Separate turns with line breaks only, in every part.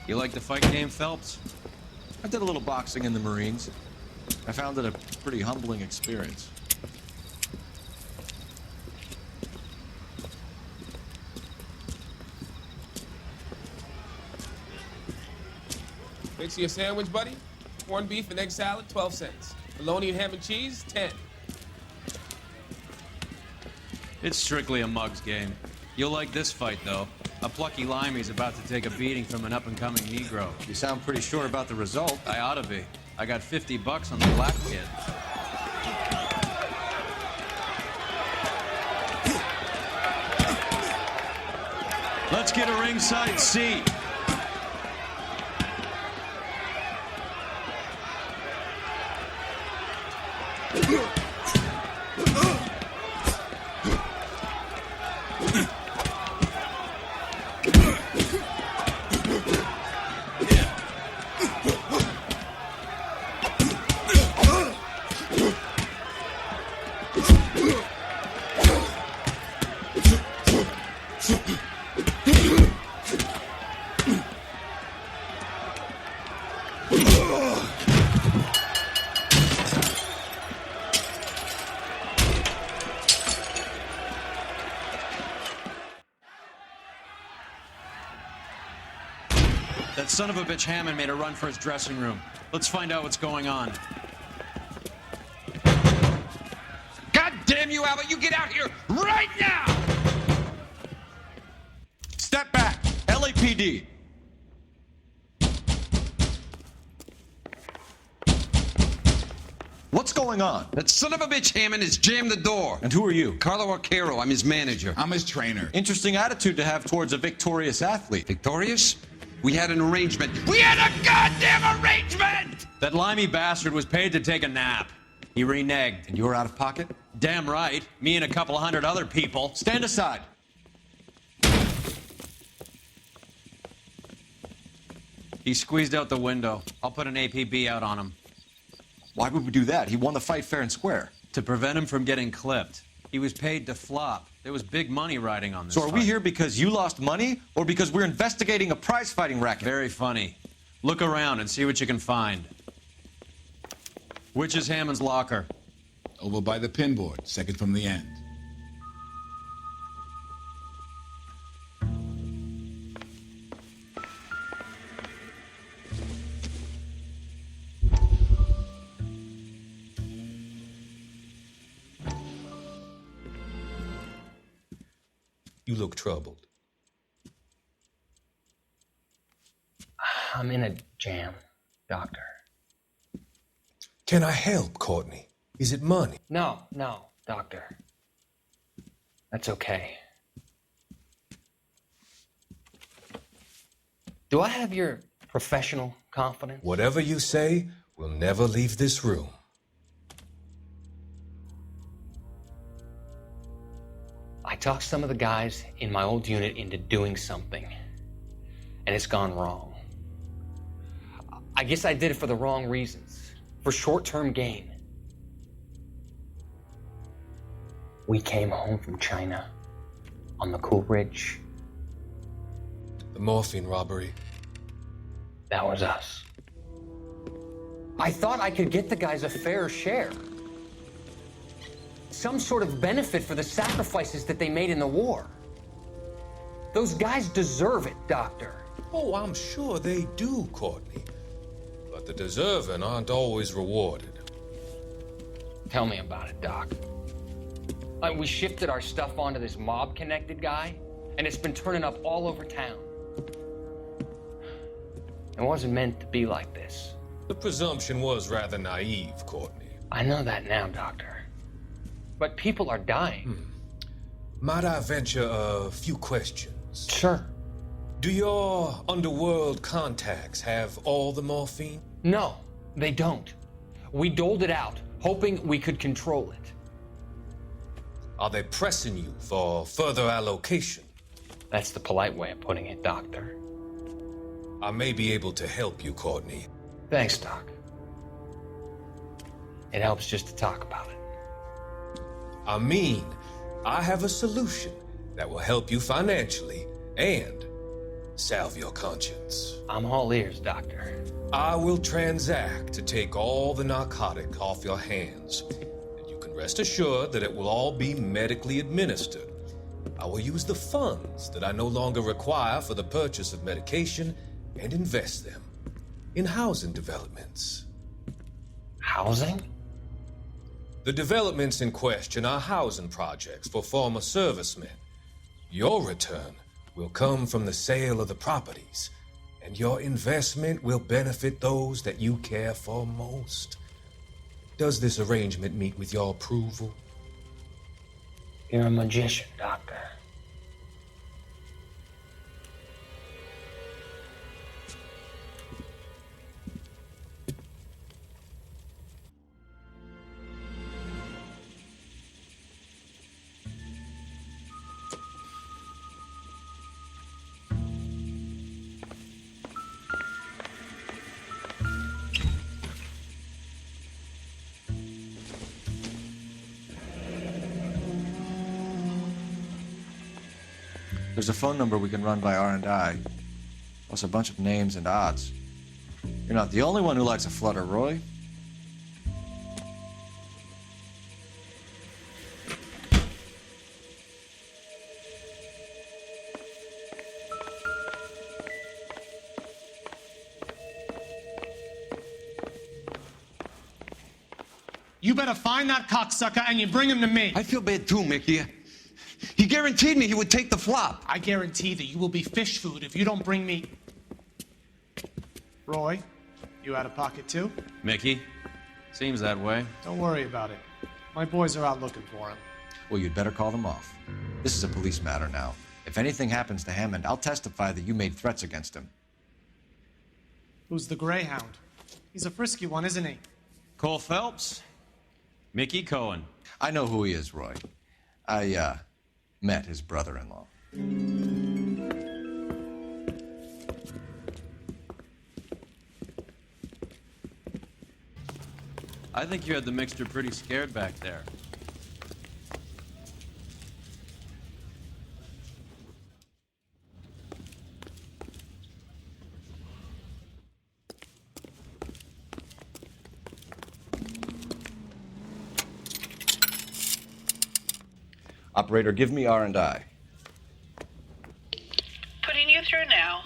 You like the fight game, Phelps?
I did a little boxing in the Marines. I found it a pretty humbling experience.
Fix you a sandwich, buddy? Corned beef and egg salad, 12 cents. Bologna and ham and cheese, 10.
It's strictly a mug's game. You'll like this fight, though. A plucky limey's about to take a beating from an up-and-coming Negro.
You sound pretty sure about the result.
I ought to be. I got $50 on the black kid. Let's get a ringside seat. That son of a bitch Hammond made a run for his dressing room. Let's find out what's going on.
God damn you, Albert! You get out here right now!
Step back! LAPD! What's going on?
That son of a bitch Hammond has jammed the door.
And who are you?
Carlo Arcaro, I'm his manager.
I'm his trainer.
Interesting attitude to have towards a victorious athlete.
Victorious? We had an arrangement. We had a goddamn arrangement!
That limey bastard was paid to take a nap. He reneged.
And you were out of pocket?
Damn right. Me and a couple of hundred other people.
Stand aside.
He squeezed out the window. I'll put an APB out on him.
Why would we do that? He won the fight fair and square.
To prevent him from getting clipped. He was paid to flop. There was big money riding on this
So are we
fight.
here because you lost money, or because we're investigating a prize-fighting racket?
Very funny. Look around and see what you can find. Which is Hammond's locker?
Over by the pinboard, second from the end.
You look troubled.
I'm in a jam, Doctor.
Can I help, Courtney? Is it money?
No, Doctor. That's okay. Do I have your professional confidence?
Whatever you say, we'll never leave this room.
I talked some of the guys in my old unit into doing something, and it's gone wrong. I guess I did it for the wrong reasons, for short-term gain. We came home from China on the Coolidge.
The morphine robbery.
That was us. I thought I could get the guys a fair share. Some sort of benefit for the sacrifices that they made in the war. Those guys deserve it, Doctor.
Oh, I'm sure they do, Courtney. But the deserving aren't always rewarded.
Tell me about it, Doc. We shifted our stuff onto this mob-connected guy, and it's been turning up all over town. It wasn't meant to be like this.
The presumption was rather naive, Courtney.
I know that now, Doctor. But people are dying.
Might I venture a few questions?
Sure.
Do your underworld contacts have all the morphine?
No, they don't. We doled it out, hoping we could control it.
Are they pressing you for further allocation?
That's the polite way of putting it, Doctor.
I may be able to help you, Courtney.
Thanks, Doc. It helps just to talk about it.
I mean, I have a solution that will help you financially and Salve your conscience.
I'm all ears, Doctor.
I will transact to take all the narcotic off your hands. And you can rest assured that it will all be medically administered. I will use the funds that I no longer require for the purchase of medication and invest them in housing developments.
Housing?
The developments in question are housing projects for former servicemen. Your return will come from the sale of the properties, and your investment will benefit those that you care for most. Does this arrangement meet with your approval?
You're a magician, Doctor.
There's a phone number we can run by R&I, plus a bunch of names and odds. You're not the only one who likes a flutter, Roy.
You better find that cocksucker and you bring him to me.
I feel bad too, Mickey. He guaranteed me he would take the flop.
I guarantee that you will be fish food if you don't bring me... Roy, you out of pocket too?
Mickey? Seems that way.
Don't worry about it. My boys are out looking for him.
Well, you'd better call them off. This is a police matter now. If anything happens to Hammond, I'll testify that you made threats against him.
Who's the Greyhound? He's a frisky one, isn't he?
Cole Phelps? Mickey Cohen.
I know who he is, Roy. I, met his brother-in-law.
I think you had the mixture pretty scared back there.
Operator, give me R&I.
Putting you through now.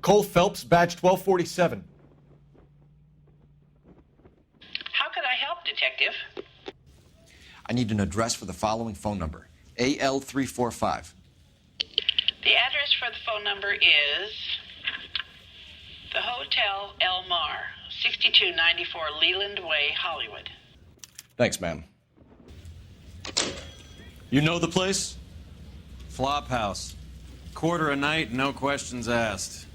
Cole Phelps, badge 1247.
How can I help, Detective?
I need an address for the following phone number. AL345.
The address for the phone number is the Hotel El Mar, 6294 Leland Way, Hollywood.
Thanks, ma'am. You know the place?
Flop house. Quarter a night, no questions asked.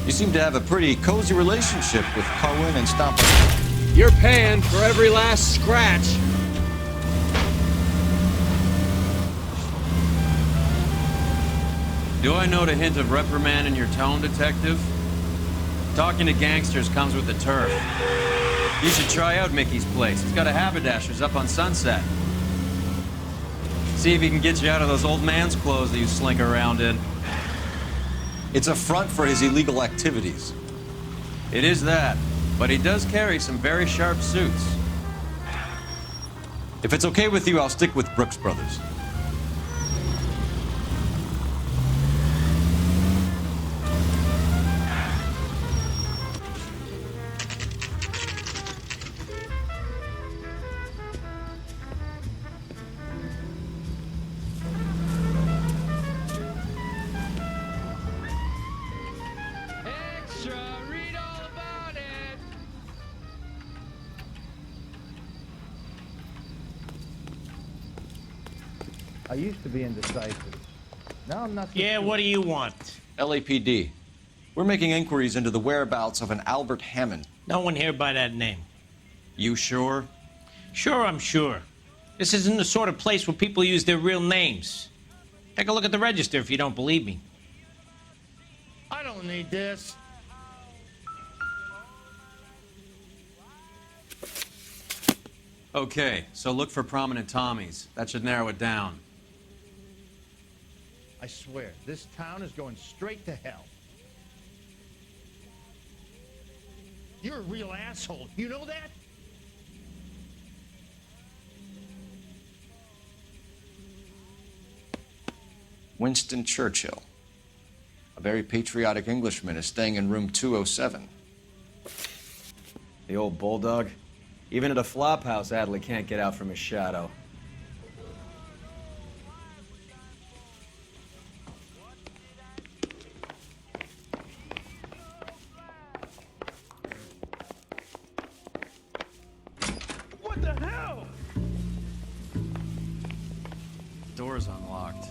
You seem to have a pretty cozy relationship with Cohen and Stomper.
You're paying for every last scratch.
Do I note a hint of reprimand in your tone, Detective? Talking to gangsters comes with the turf. You should try out Mickey's place. He's got a haberdasher's up on Sunset. See if he can get you out of those old man's clothes that you slink around in.
It's a front for his illegal activities.
It is that, but he does carry some very sharp suits.
If it's okay with you, I'll stick with Brooks Brothers.
I used to be indecisive. Now I'm not.
Yeah, what do you want?
LAPD. We're making inquiries into the whereabouts of an Albert Hammond.
No one here by that name.
You sure?
Sure, I'm sure. This isn't the sort of place where people use their real names. Take a look at the register if you don't believe me.
I don't need this.
Okay, so look for prominent Tommies. That should narrow it down.
I swear, this town is going straight to hell. You're a real asshole. You know that?
Winston Churchill. A very patriotic Englishman is staying in room 207.
The old bulldog. Even at a flop house, Adley can't get out from his shadow.
What the hell?
Door's unlocked.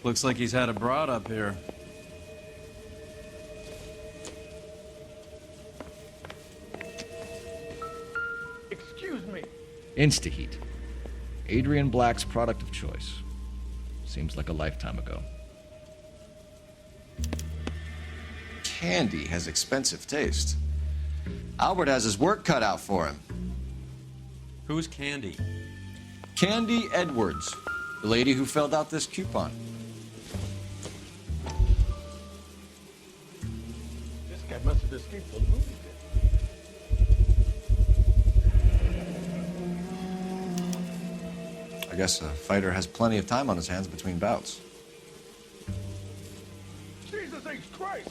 Looks like he's had a broad up here.
Excuse me.
Instaheat. Adrian Black's product of choice. Seems like a lifetime ago. Candy has expensive taste. Albert has his work cut out for him.
Who's Candy?
Candy Edwards, the lady who filled out this coupon.
This guy must have escaped the movie.
I guess a fighter has plenty of time on his hands between bouts.
Jesus H. Christ!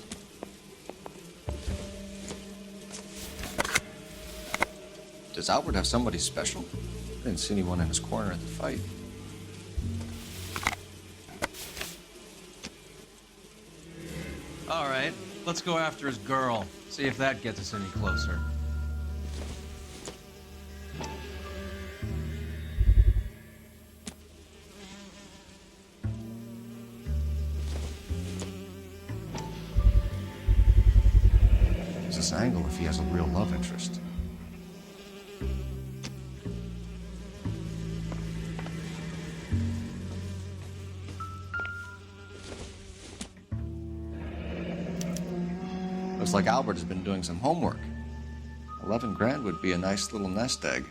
Does Albert have somebody special? I didn't see anyone in his corner at the fight.
All right, let's go after his girl. See if that gets us any closer.
There's this angle if he has a real love interest. Looks like Albert has been doing some homework. 11 grand would be a nice little nest egg.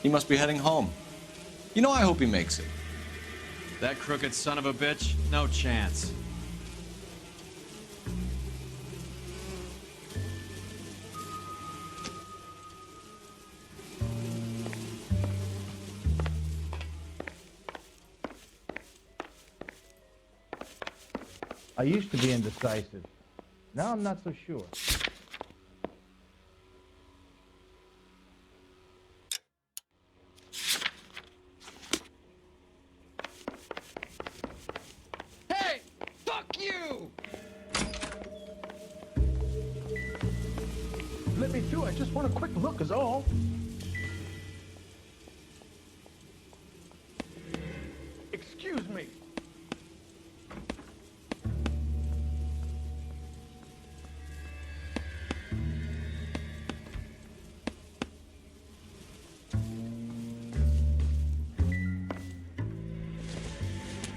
He must be heading home. You know, I hope he makes it.
That crooked son of a bitch? No chance.
I used to be indecisive. Now I'm not so sure.
Hey! Fuck you!
Let me through. I just want a quick look is all. Excuse me.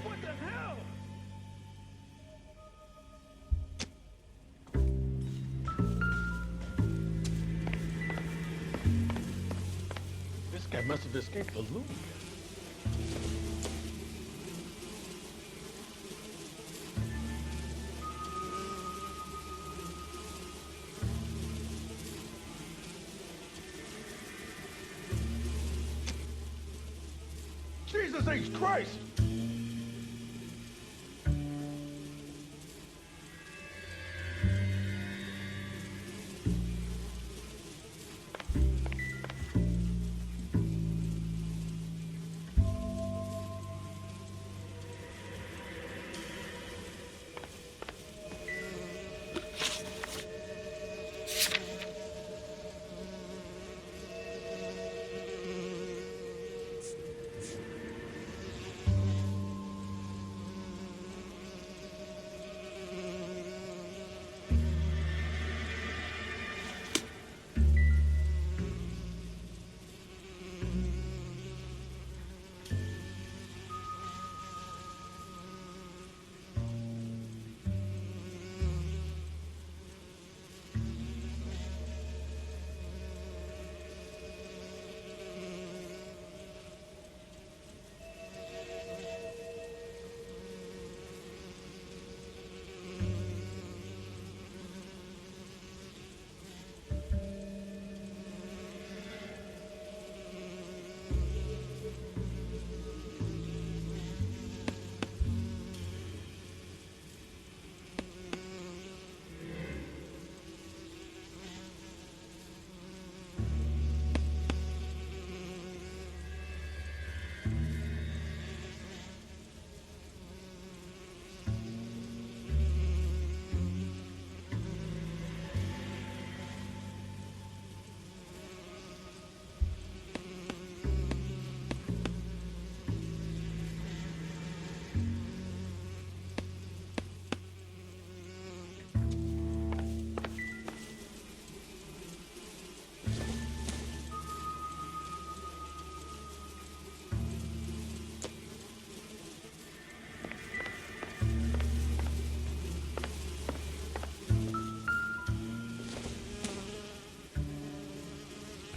What the hell? This guy must have escaped the loop. sakes, Christ!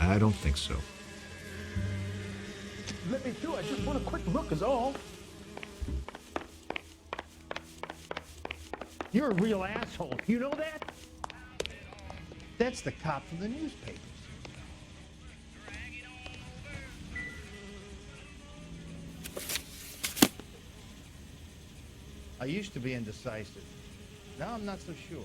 I don't think so.
Let me through. I just want a quick look is all. You're a real asshole. You know that? That's the cop from the newspapers. I used to be indecisive. Now I'm not so sure.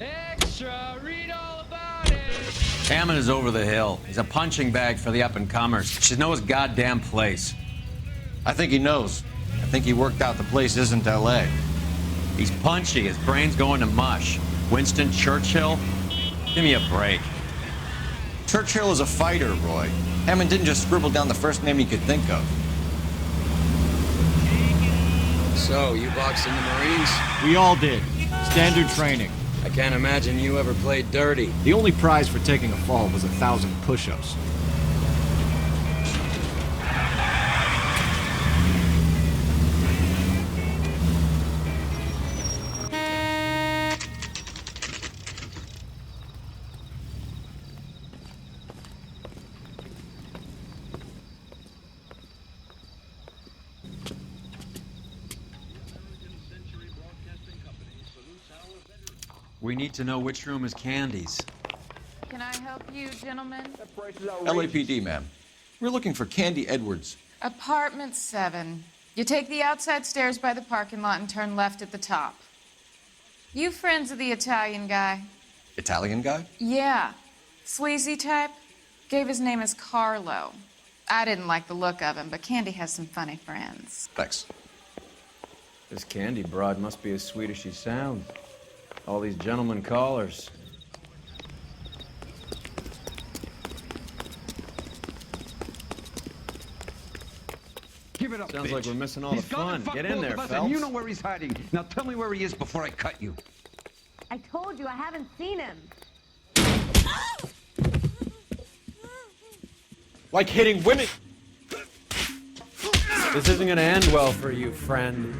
Extra, read all about it. Hammond is over the hill. He's a punching bag for the up-and-comers. Should know his goddamn place.
I think he knows. I think he worked out the place isn't L.A.
He's punchy. His brain's going to mush. Winston Churchill? Give me a break.
Churchill is a fighter, Roy. Hammond didn't just scribble down the first name he could think of.
So, you boxed in the Marines?
We all did. Standard training.
I can't imagine you ever played dirty.
The only prize for taking a fall was 1,000 push-ups.
We need to know which room is Candy's.
Can I help you, gentlemen?
LAPD, ma'am. We're looking for Candy Edwards.
Apartment 7. You take the outside stairs by the parking lot and turn left at the top. You friends of the Italian guy?
Italian guy?
Yeah. Sleazy type? Gave his name as Carlo. I didn't like the look of him, but Candy has some funny friends.
Thanks.
This Candy broad must be as sweet as she sounds. All these gentlemen callers.
Give it up,
Sounds
bitch.
like we're missing all the
He's gonna
fun.
fuck
Get in
both
there,
of us,
Phelps.
and you know where he's hiding. Now tell me where he is before I cut you.
I told you I haven't seen him.
Like hitting women. This isn't gonna end well for you, friend.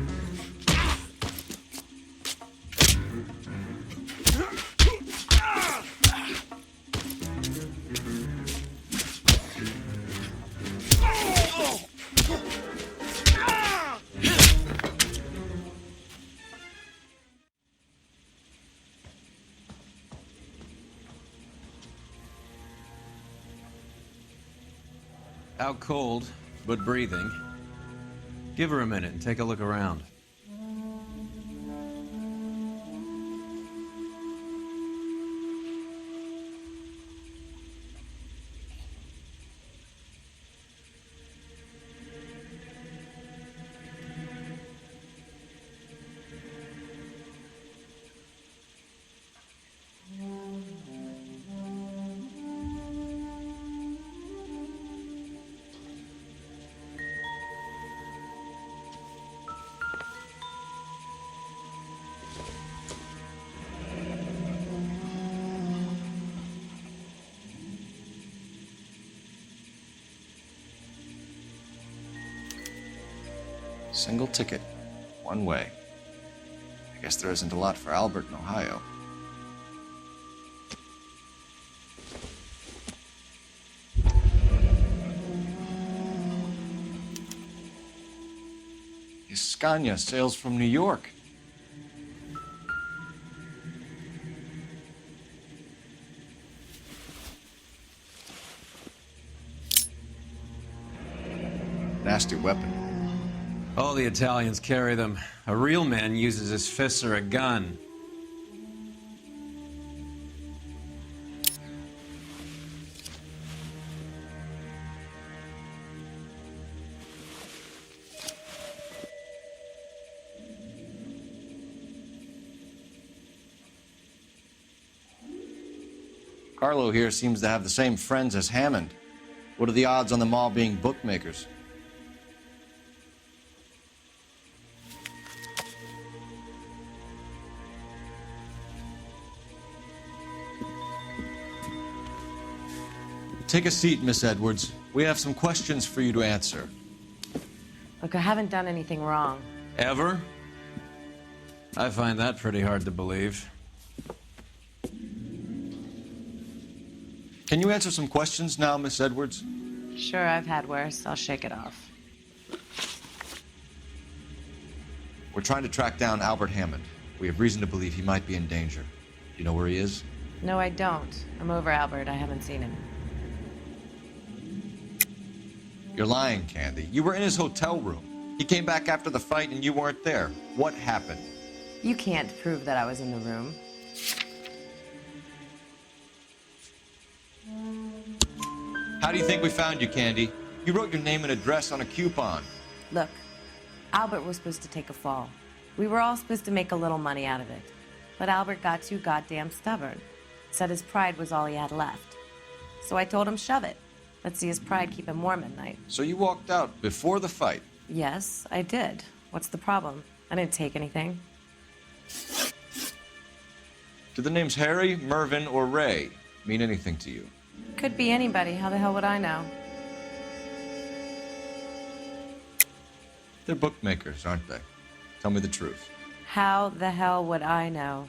Out cold, but breathing. Give her a minute and take a look around.
Single ticket, one way. I guess there isn't a lot for Albert in Ohio. Scania sails from New York. Nasty weapon.
All the Italians carry them. A real man uses his fists or a gun.
Carlo here seems to have the same friends as Hammond. What are the odds on them all being bookmakers? Take a seat, Miss Edwards. We have some questions for you to answer.
Look, I haven't done anything wrong.
Ever? I find that pretty hard to believe.
Can you answer some questions now, Miss Edwards?
Sure, I've had worse. I'll shake it off.
We're trying to track down Albert Hammond. We have reason to believe he might be in danger. Do you know where he is?
No, I don't. I'm over Albert. I haven't seen him.
You're lying, Candy. You were in his hotel room. He came back after the fight and you weren't there. What happened?
You can't prove that I was in the room.
How do you think we found you, Candy? You wrote your name and address on a coupon.
Look, Albert was supposed to take a fall. We were all supposed to make a little money out of it. But Albert got too goddamn stubborn. Said his pride was all he had left. So I told him shove it. Let's see his pride keep him warm at night.
So you walked out before the fight?
Yes, I did. What's the problem? I didn't take anything.
Do the names Harry, Mervyn, or Ray mean anything to you?
Could be anybody. How the hell would I know?
They're bookmakers, aren't they? Tell me the truth.
How the hell would I know?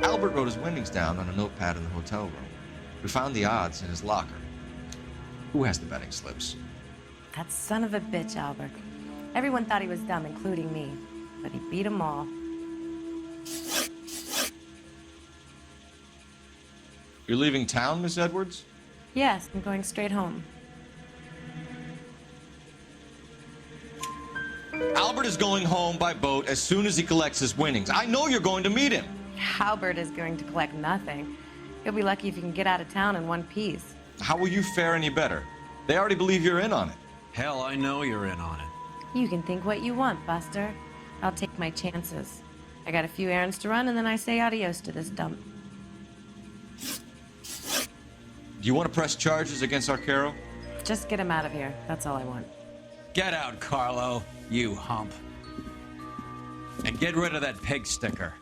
Albert wrote his winnings down on a notepad in the hotel room. We found the odds in his locker. Who has the betting slips?
That son of a bitch, Albert. Everyone thought he was dumb, including me. But he beat them all.
You're leaving town, Miss Edwards?
Yes, I'm going straight home.
Albert is going home by boat as soon as he collects his winnings. I know you're going to meet him.
Albert is going to collect nothing. He'll be lucky if he can get out of town in one piece.
How will you fare any better? They already believe you're in on it.
Hell, I know you're in on it.
You can think what you want, Buster. I'll take my chances. I got a few errands to run, and then I say adios to this dump.
Do you want to press charges against Arcaro?
Just get him out of here. That's all I want.
Get out, Carlo, you hump. And get rid of that pig sticker.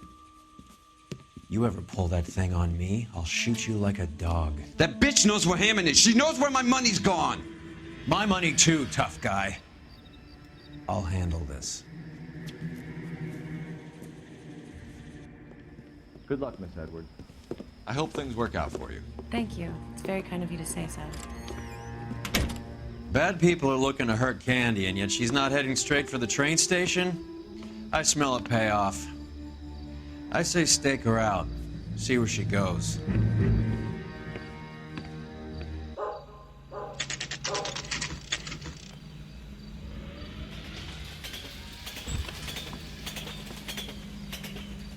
You ever pull that thing on me, I'll shoot you like a dog.
That bitch knows where Hammond is. She knows where my money's gone.
My money too, tough guy. I'll handle this.
Good luck, Miss Edwards. I hope things work out for you.
Thank you. It's very kind of you to say so.
Bad people are looking to hurt Candy, and yet she's not heading straight for the train station? I smell a payoff. I say stake her out. See where she goes.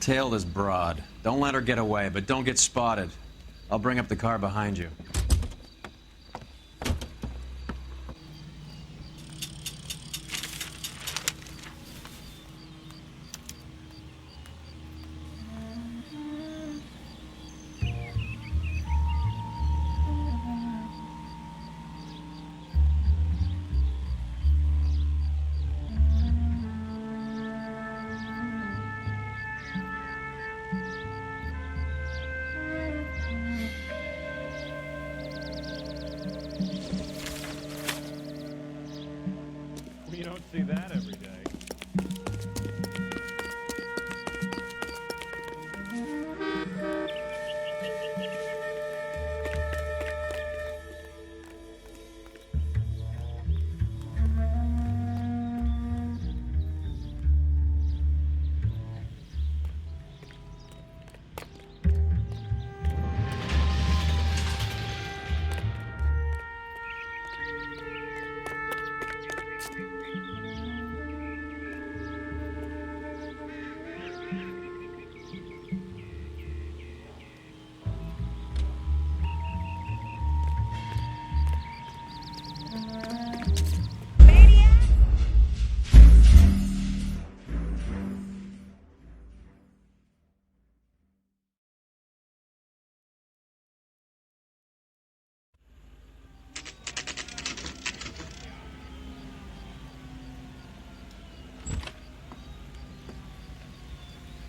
Tail this broad. Don't let her get away, but don't get spotted. I'll bring up the car behind you.
You don't see that every day.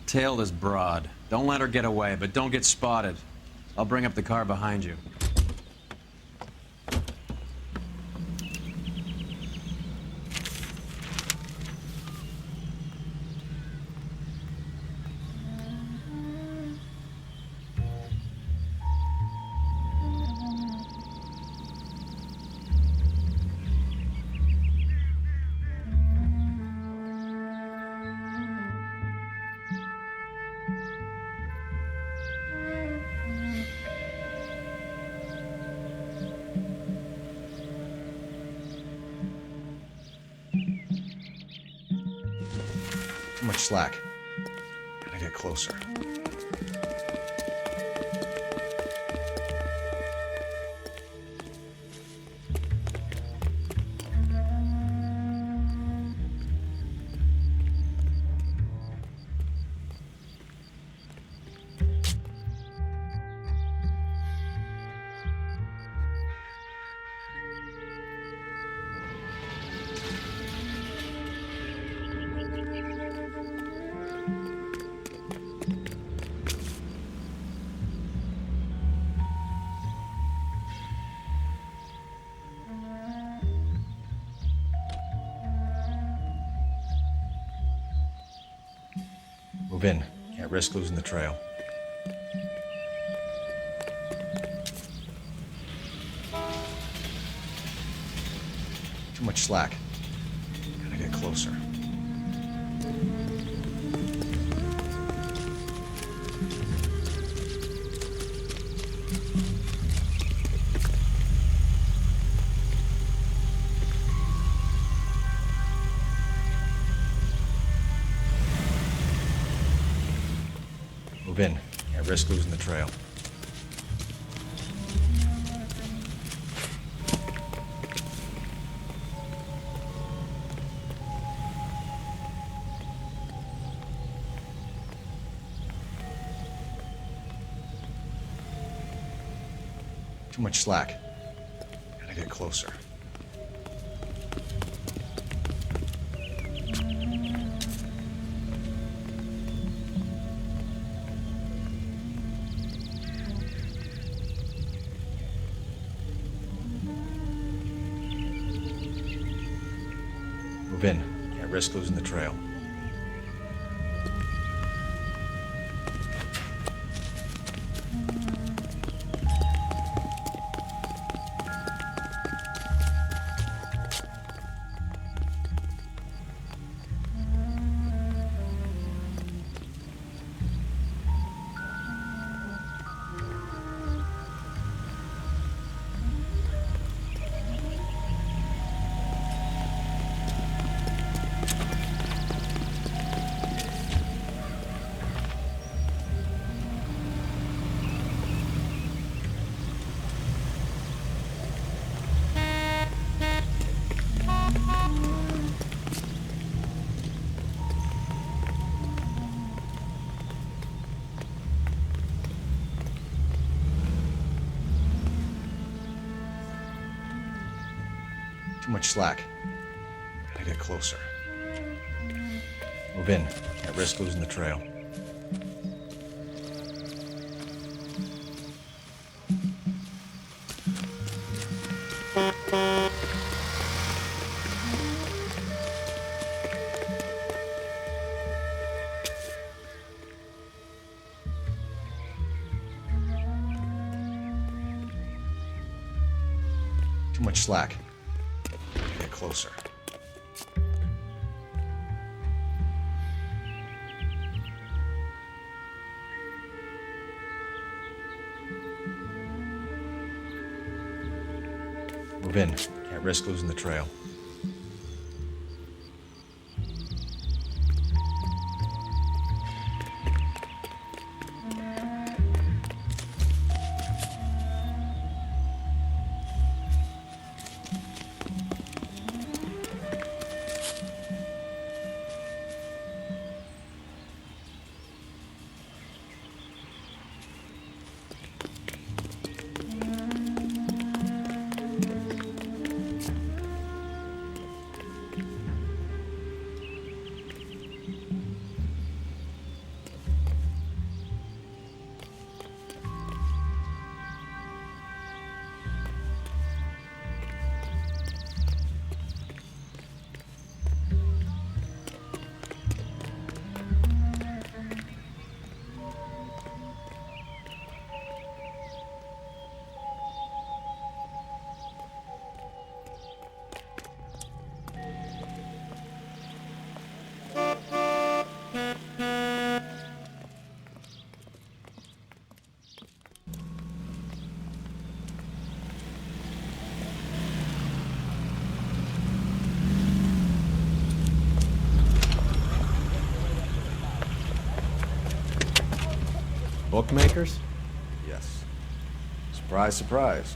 Tail this broad. Don't let her get away, but don't get spotted. I'll bring up the car behind you.
Too much slack. Gotta get closer. Move in. Can't risk losing the trail. Too much slack. Gotta get closer. Move in. Can't risk losing the trail. Too much slack. Gotta get closer. Move in. Can't risk losing the trail. Too much slack. Gotta get closer. Move in. Can't risk losing the trail. Too much slack. Get closer. Move in. Can't risk losing the trail.
Bookmakers?
Yes. Surprise, surprise.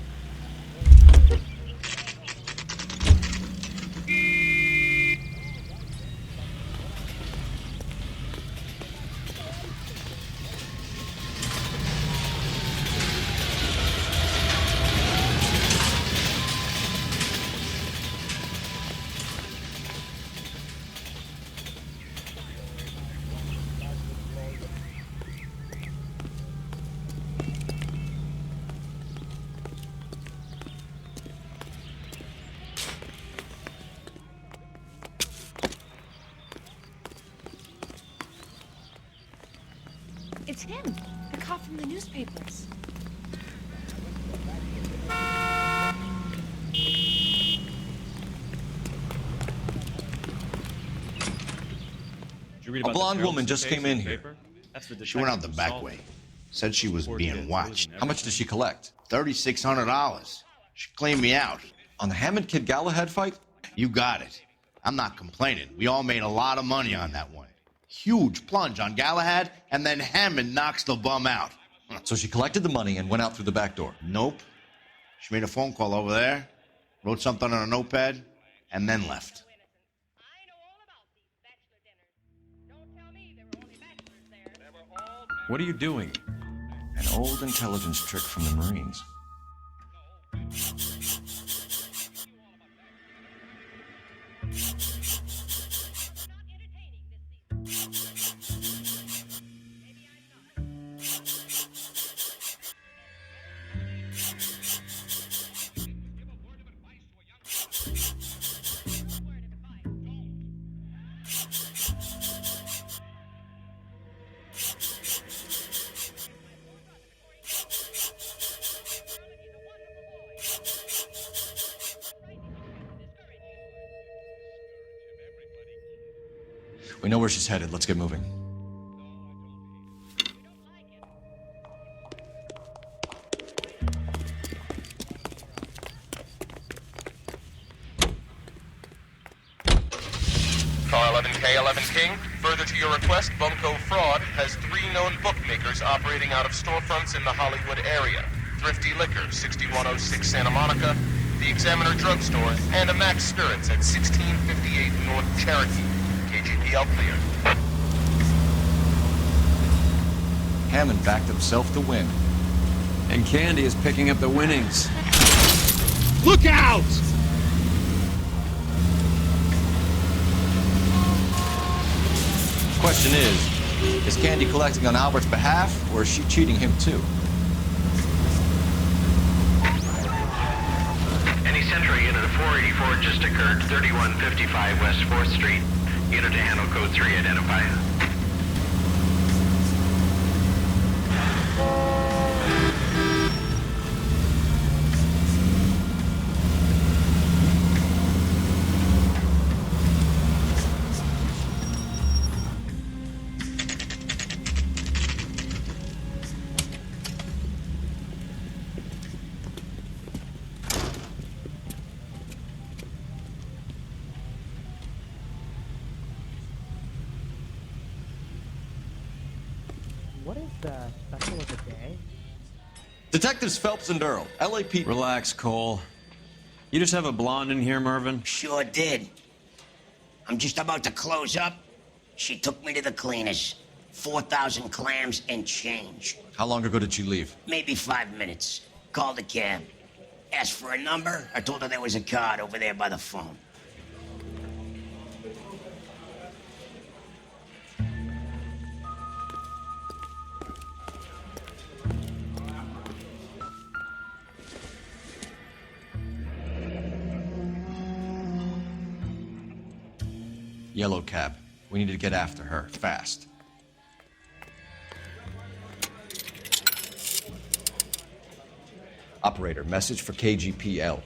It's him, the cop from the newspapers.
A blonde woman just came in here.
She went out the back way. Said she was being watched.
How much did she collect?
$3,600. She cleaned me out.
On the Hammond Kid Galahad fight?
You got it. I'm not complaining. We all made a lot of money on that one. Huge plunge on Galahad, and then Hammond knocks the bum out.
So she collected the money and went out through the back door?
Nope. She made a phone call over there, wrote something on a notepad, and then left.
What are you doing?
An old intelligence trick from the Marines. We know where she's headed. Let's get moving.
Car 11K, 11 King. Further to your request, Bunko Fraud has 3 known bookmakers operating out of storefronts in the Hollywood area. Thrifty Liquor, 6106 Santa Monica, the Examiner Drugstore, and a Max Spirits at 1658 North Cherokee. KGPL clear.
Hammond backed himself to win.
And Candy is picking up the winnings.
Look out!
question is Candy collecting on Albert's behalf, or is she cheating him too?
Any Central unit of 484 just occurred, 3155 West 4th Street. Unit to handle code 3, identify.
What is the special of the day?
Detectives Phelps and Earl, LAP.
Relax, Cole. You just have a blonde in here, Mervyn?
Sure did. I'm just about to close up. She took me to the cleaners. 4,000 clams and change.
How long ago did she leave?
Maybe 5 minutes. Called a cab. Asked for a number. I told her there was a card over there by the phone.
Yellow cab. We need to get after her, fast. Operator, message for KGPL.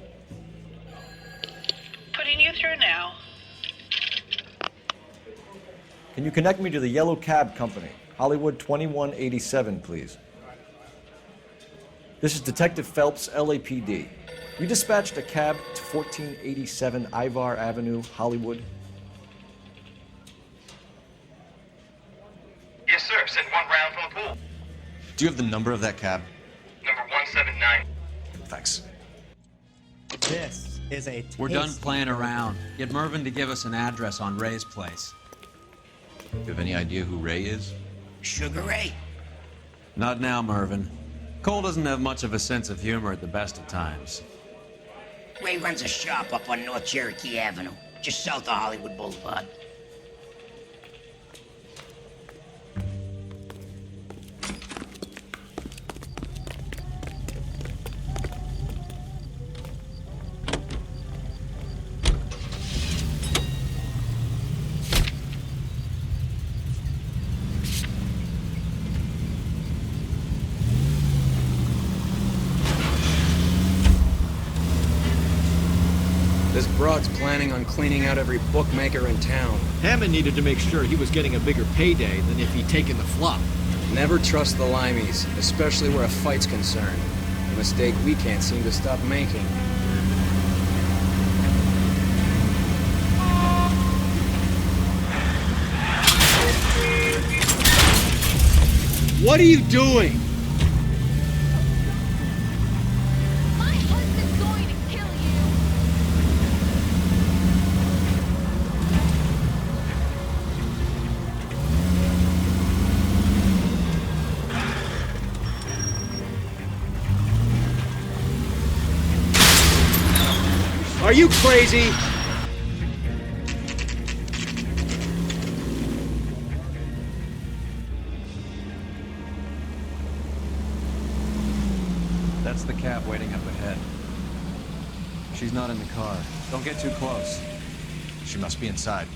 Putting you through now.
Can you connect me to the Yellow Cab Company? Hollywood 2187, please. This is Detective Phelps, LAPD. You dispatched a cab to 1487 Ivar Avenue, Hollywood.
Yes, sir. Send one round from the pool.
Do you have the number of that cab?
Number 179.
Thanks.
This is a
We're done
tasty
playing
burger.
around. Get Mervyn to give us an address on Ray's place.
You have any idea who Ray is?
Sugar Ray?
Not now, Mervyn. Cole doesn't have much of a sense of humor at the best of times.
Ray runs a shop up on North Cherokee Avenue, just south of Hollywood Boulevard.
This broad's planning on cleaning out every bookmaker in town.
Hammond needed to make sure he was getting a bigger payday than if he'd taken the flop.
Never trust the limeys, especially where a fight's concerned. A mistake we can't seem to stop making.
What are you doing?
My husband's going to kill you.
Are you crazy?
That's the cab waiting up ahead. She's not in the car. Don't get too close.
She must be inside.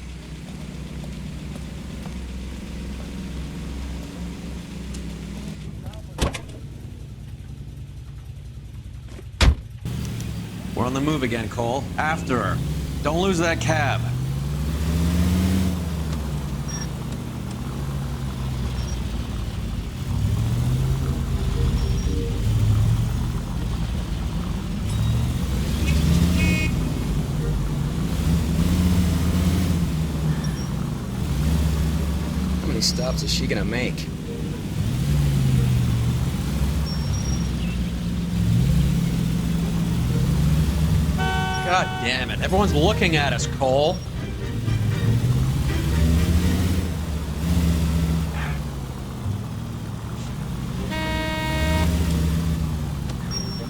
We're on the move again, Cole. After her. Don't lose that cab.
How many stops is she gonna make?
God damn it. Everyone's looking at us, Cole.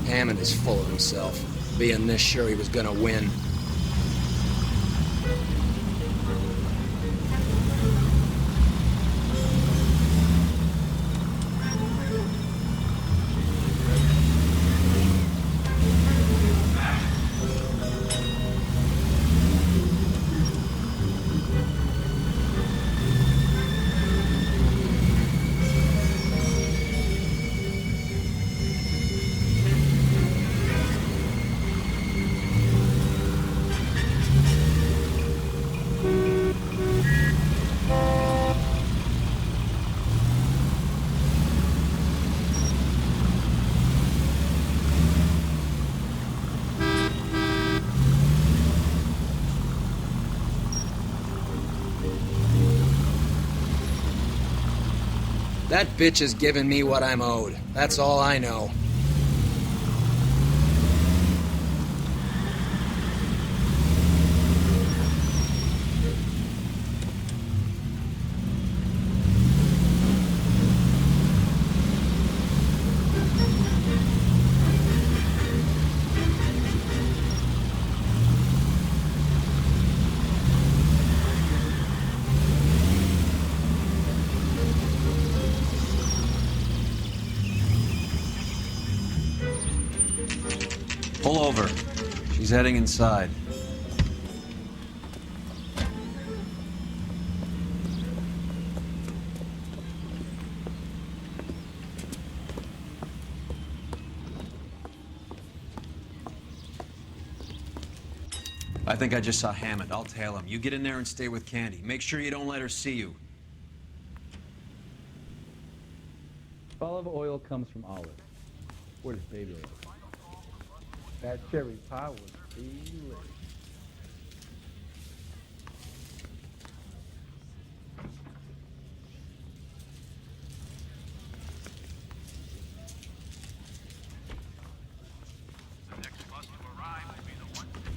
Hammond is full of himself, being this sure he was gonna win.
That bitch is giving me what I'm owed. That's all I know.
Pull over. She's heading inside. I think I just saw Hammond. I'll tail him. You get in there and stay with Candy. Make sure you don't let her see you.
Olive oil comes from olives. Where does baby oil? That cherry pie was delicious.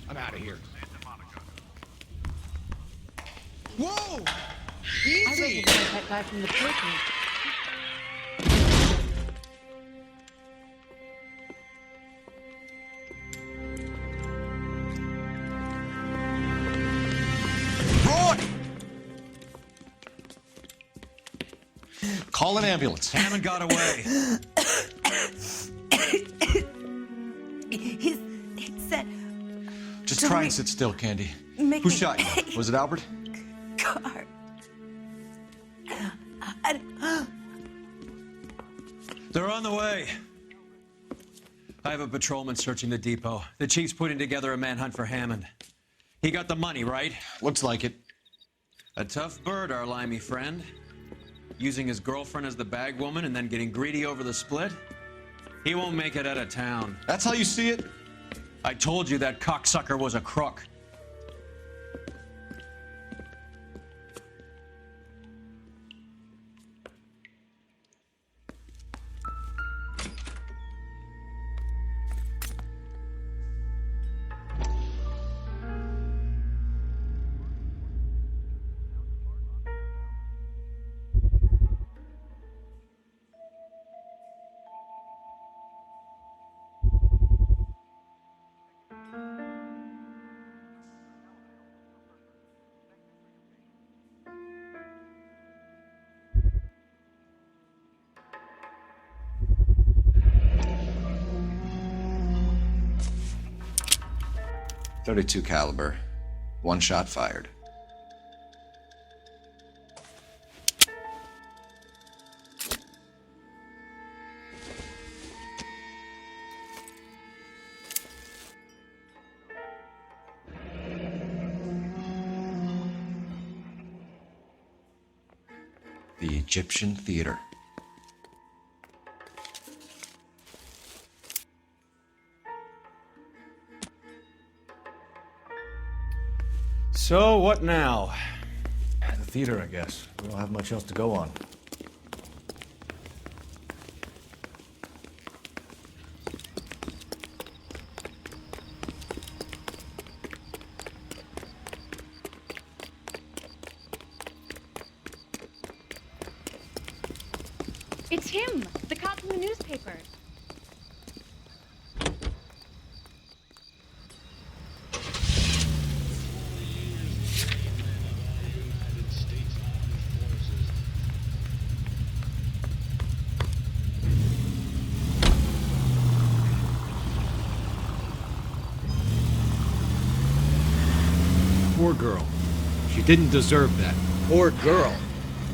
I'm out of here.
Whoa!
I recognize that guy from the prison.
Call an ambulance.
Hammond got away.
He said...
Just try and sit still, Candy.
Make
Who
me
shot you? Was it Albert?
car.
They're on the way. I have a patrolman searching the depot. The chief's putting together a manhunt for Hammond. He got the money, right?
Looks like it.
A tough bird, our limey friend. Using his girlfriend as the bag woman and then getting greedy over the split? He won't make it out of town.
That's how you see it?
I told you that cocksucker was a crook.
.32 caliber. One shot fired. The Egyptian Theater.
So, what now?
The theater, I guess. We don't have much else to go on.
It's him, the cop from the newspaper.
Poor girl. She didn't deserve that.
Poor girl.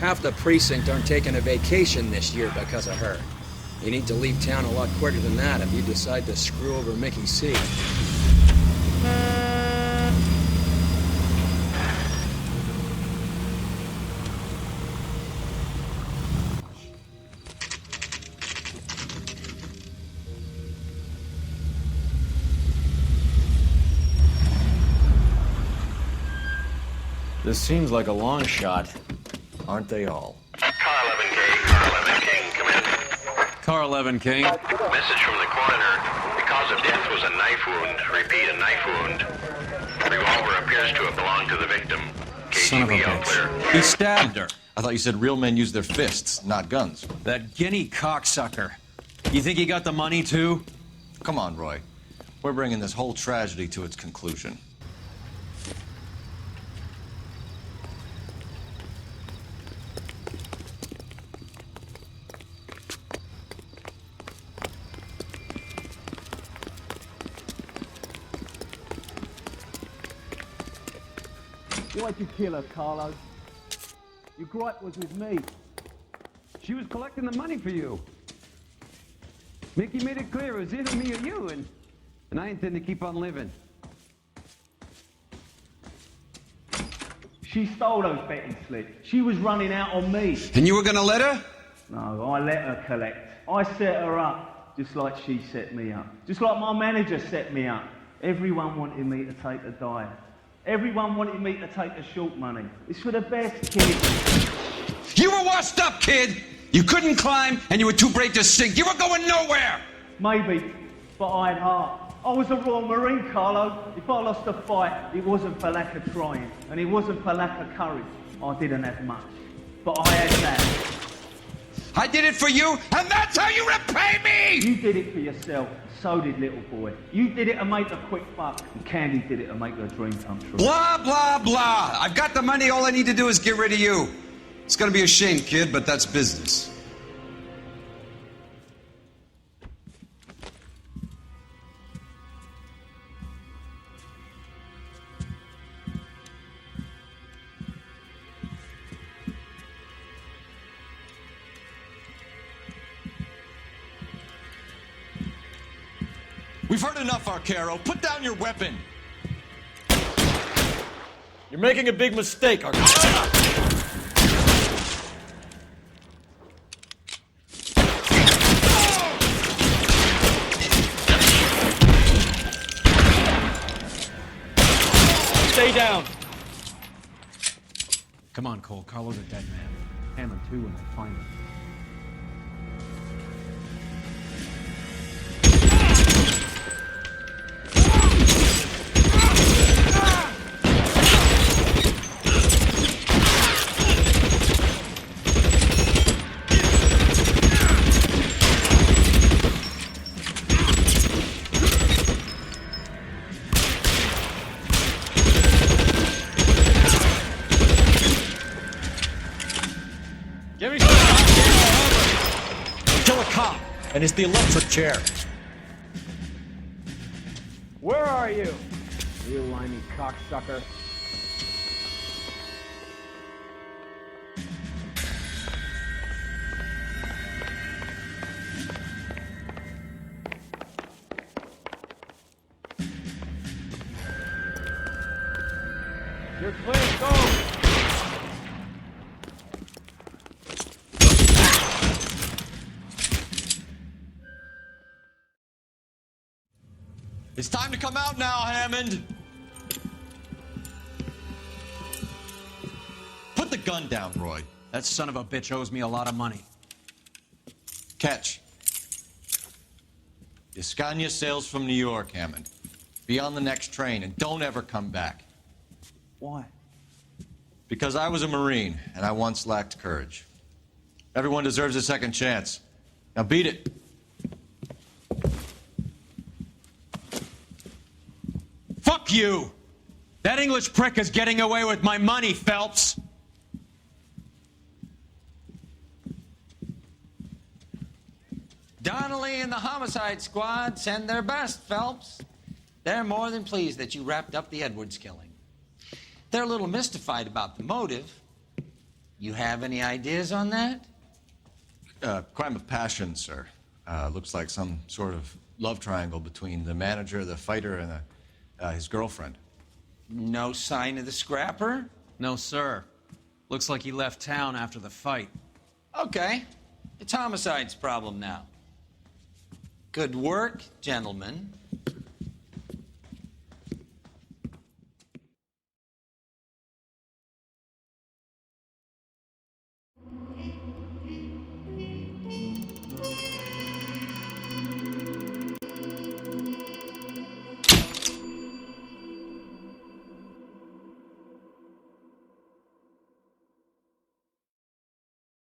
Half the precinct aren't taking a vacation this year because of her. You need to leave town a lot quicker than that if you decide to screw over Mickey C.
This seems like a long shot.
Aren't they all?
Car 11K, Car 11.
11 King.
Message from the coroner. The cause of death was a knife wound. Repeat, a knife wound. Revolver appears to have belonged to the victim.
Son of a
KGB all clear.
bitch. He stabbed her.
I thought you said real men use their fists, not guns.
That guinea cocksucker. You think he got the money, too?
Come on, Roy. We're bringing this whole tragedy to its conclusion.
Why'd you kill her, Carlo? Your gripe was with me.
She was collecting the money for you. Mickey made it clear it was either me or you, and I intend to keep on living.
She stole those betting slips. She was running out on me.
And you were gonna let her?
No, I let her collect. I set her up, just like she set me up. Just like my manager set me up. Everyone wanted me to take the dive. Everyone wanted me to take the short money. It's for the best, kid.
You were washed up, kid! You couldn't climb, and you were too brave to sink. You were going nowhere!
Maybe, but I had heart. I was a Royal Marine, Carlo. If I lost a fight, it wasn't for lack of trying, and it wasn't for lack of courage. I didn't have much, but I had that.
I did it for you, and that's how you repay me!
You did it for yourself. So did little boy. You did it to make a quick buck, and Candy did it to make her dream come true.
Blah, blah, blah. I've got the money. All I need to do is get rid of you. It's gonna be a shame, kid, but that's business.
We've heard enough, Arcaro. Put down your weapon.
You're making a big mistake, Arcaro. Stay down.
Come on, Cole. Carlo's a dead man.
Hammond too when they find him.
And it's the electric chair.
Where are you? You limey cocksucker. You're clear, go!
It's time to come out now, Hammond. Put the gun down, Roy.
That son of a bitch owes me a lot of money.
Catch. Escania sails from New York, Hammond. Be on the next train and don't ever come back.
Why?
Because I was a Marine and I once lacked courage. Everyone deserves a second chance. Now beat it.
Fuck you! That English prick is getting away with my money, Phelps!
Donnelly and the homicide squad send their best, Phelps. They're more than pleased that you wrapped up the Edwards killing. They're a little mystified about the motive. You have any ideas on that?
Crime of passion, sir. Looks like some sort of love triangle between the manager, the fighter, and his girlfriend.
No sign of the scrapper?
No, sir. Looks like he left town after the fight.
Okay. It's homicide's problem now. Good work, gentlemen.